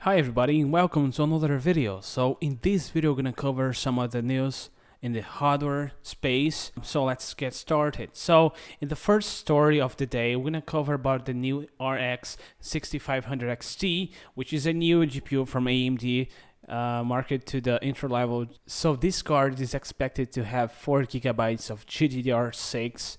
Hi everybody and welcome to another video. So in this video we're gonna cover some of the news in the hardware space. So let's get started. So in the first story of the day we're gonna cover about the new RX 6500 XT, which is a new GPU from AMD market to the entry level. So this card is expected to have 4 gigabytes of GDDR6.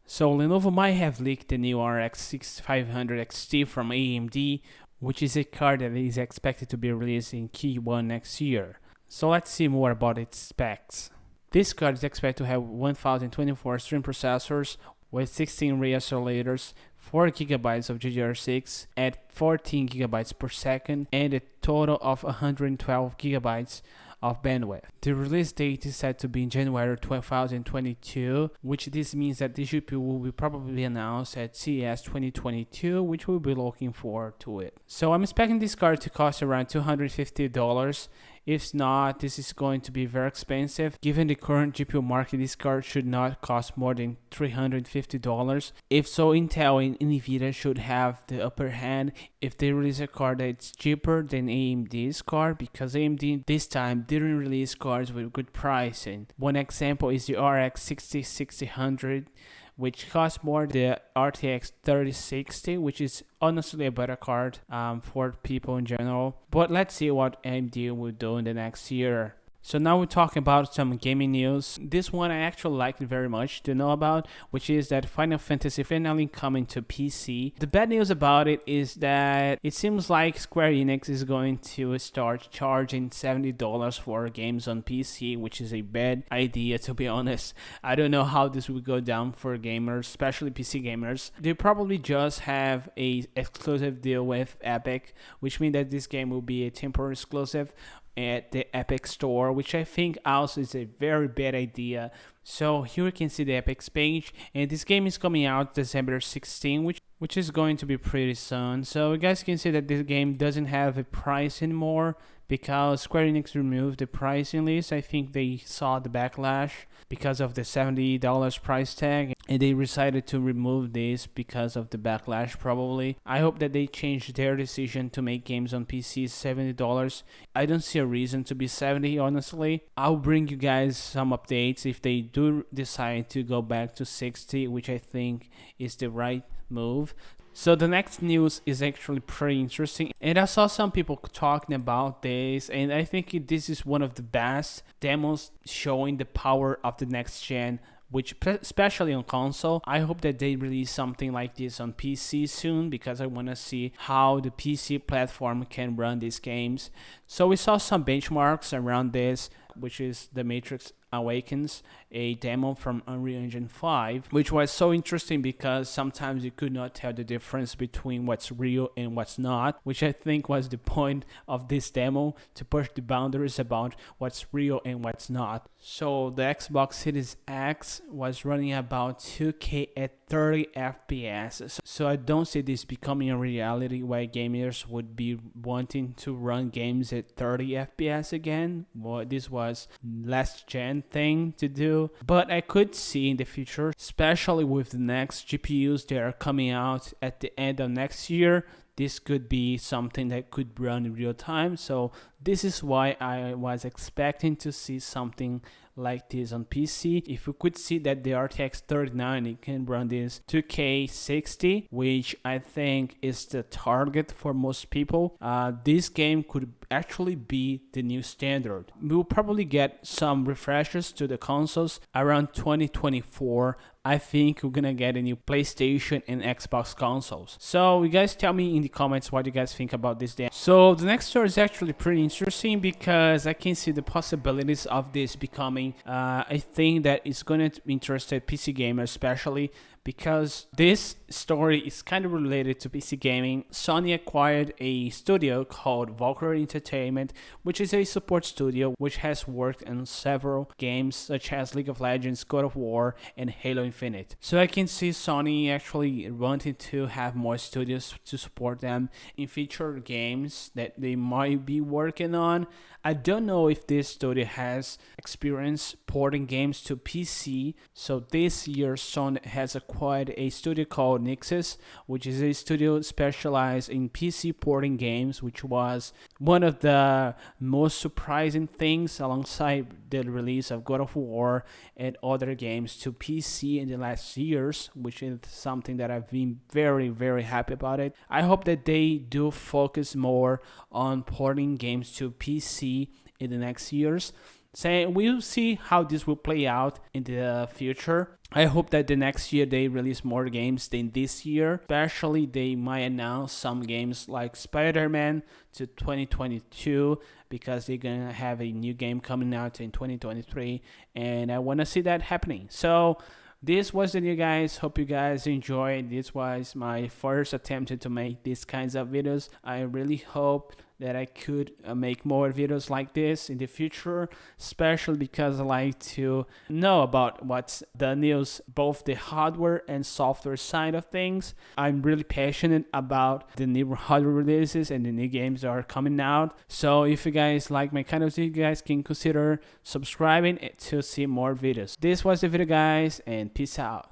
So Lenovo might have leaked the new RX 6500 XT from AMD, which is a card that is expected to be released in Q1 next year. So let's see more about its specs. This card is expected to have 1024 stream processors with 16 ray accelerators, 4 gigabytes of GDDR6 at 14 gigabytes per second, and a total of 112 gigabytes of bandwidth. The release date is set to be in January 2022, which this means that the GPU will be probably announced at CES 2022, which we'll be looking forward to it. So I'm expecting this card to cost around $250. If not, this is going to be very expensive. Given the current GPU market, this card should not cost more than $350. If so, Intel and Nvidia should have the upper hand if they release a card that's cheaper than AMD's card, because AMD this time didn't release cards with good pricing. One example is the RX 6600, which costs more than the RTX 3060, which is honestly a better card for people in general. But let's see what AMD will do in the next year. So now we're talking about some gaming news. This one I actually liked very much to know about, which is that Final Fantasy finally coming to PC. The bad news about it is that it seems like Square Enix is going to start charging $70 for games on PC, which is a bad idea, to be honest. I don't know how this will go down for gamers, especially PC gamers. They probably just have a exclusive deal with Epic, which means that this game will be a temporary exclusive at the Epic Store, which I think also is a very bad idea. So here you can see the Epic's page, and this game is coming out December 16, which is going to be pretty soon. So you guys can see that this game doesn't have a price anymore because Square Enix removed the pricing list. I think they saw the backlash because of the $70 price tag, and they decided to remove this because of the backlash probably. I hope that they change their decision to make games on PC $70. I don't see a reason to be 70, honestly. I'll bring you guys some updates if they do decide to go back to 60, which I think is the right move. So the next news is actually pretty interesting, and I saw some people talking about this, and I think this is one of the best demos showing the power of the next gen, which especially on console. I hope that they release something like this on PC soon, because I want to see how the PC platform can run these games. So we saw some benchmarks around this, which is The Matrix Awakens, a demo from Unreal Engine 5, which was so interesting because sometimes you could not tell the difference between what's real and what's not, which I think was the point of this demo, to push the boundaries about what's real and what's not. So the Xbox Series X was running about 2K at 30 FPS. So I don't see this becoming a reality where gamers would be wanting to run games at 30 FPS again. Well, this was last gen thing to do, but I could see in the future, especially with the next GPUs that are coming out at the end of next year, this could be something that could run in real time. So this is why I was expecting to see something like this on PC. If you could see that the RTX 3090 can run this 2K 60, which I think is the target for most people, this game could actually be the new standard. We'll probably get some refreshes to the consoles around 2024. I think we're gonna get a new PlayStation and Xbox consoles. So you guys tell me in the comments what you guys think about this demo. So the next story is actually pretty interesting because I can see the possibilities of this becoming a thing that is gonna interest PC gamers, especially because this story is kind of related to PC gaming. Sony acquired a studio called Valkyrie Entertainment, which is a support studio which has worked on several games such as League of Legends, God of War, and Halo Infinite. So I can see Sony actually wanting to have more studios to support them in future games that they might be working on. I don't know if this studio has experience porting games to PC, so this year Sony has acquired acquired a studio called Nixis, which is a studio specialized in PC porting games, which was one of the most surprising things alongside the release of God of War and other games to PC in the last years, which is something that I've been very, very happy about it. I hope that they do focus more on porting games to PC in the next years. So we'll see how this will play out in the future. I hope that the next year they release more games than this year. Especially they might announce some games like Spider-Man to 2022 because they're going to have a new game coming out in 2023 and I want to see that happening. So this was the video, guys. Hope you guys enjoyed. This was my first attempt to make these kinds of videos. I really hope that I could make more videos like this in the future, especially because I like to know about what's the news, both the hardware and software side of things. I'm really passionate about the new hardware releases and the new games that are coming out. So if you guys like my kind of video, you guys can consider subscribing to see more videos. This was the video, guys, and peace out.